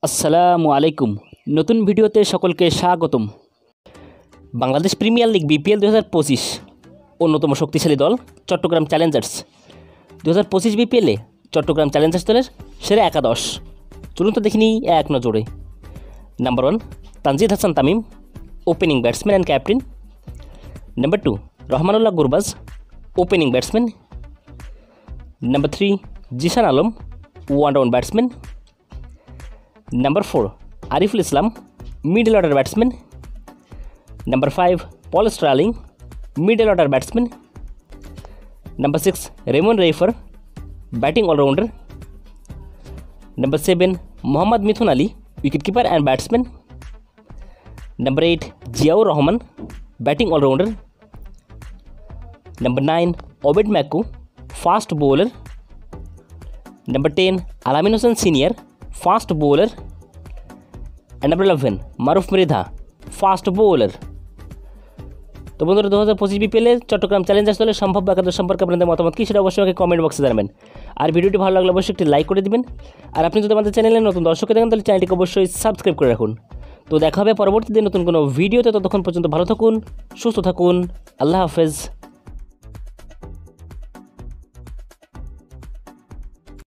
আসসালামু আলাইকুম। নতুন ভিডিওতে সকলকে স্বাগতম। বাংলাদেশ প্রিমিয়ার লিগ বিপিএল 2025 অন্যতম শক্তিশালী দল চট্টগ্রাম চ্যালেঞ্জার্স। 2025 বিপিএলে চট্টগ্রাম চ্যালেঞ্জার্স দলের সেরা একাদশ চলুন তো দেখে নিই এক নজরে। Number 1 Tanzid Hasan Tamim, opening batsman and captain. Number 2 Rahmanullah Gurbaz, opening batsman. Number 3 Zishan Alam, one down batsman. Number 4 Ariful Islam, middle order batsman. Number 5 Paul Stirling, middle order batsman. Number 6 Raymon Reifer, batting allrounder. Number 7 Mohammad Mithun Ali, wicket keeper and batsman. Number 8 Ziaur Rahman, batting allrounder. Number 9 Obed McCoy, fast bowler. Number 10 আলামিন Hossain senior, fast bowler. And number 11 Maruf Mridha, fast bowler. তো বন্ধুরা 2025 বিপিএলে Chittagong Challengers দলের সম্ভাব্য একাদশ সম্পর্কে আপনাদের মতামত কি সেটা অবশ্যই আমাকে কমেন্ট বক্সে জানাবেন। আর ভিডিওটি ভালো লাগলে অবশ্যই একটি লাইক করে দিবেন। আর আপনি যদি আমাদের চ্যানেলে নতুন দর্শক দেখেন তাহলে চ্যানেলটিকে অবশ্যই সাবস্ক্রাইব করে রাখুন। তো দেখা হবে পরবর্তীতে নতুন কোনো ভিডিওতে। ততক্ষণ পর্যন্ত ভালো থাকুন, সুস্থ থাকুন। আল্লাহ হাফেজ।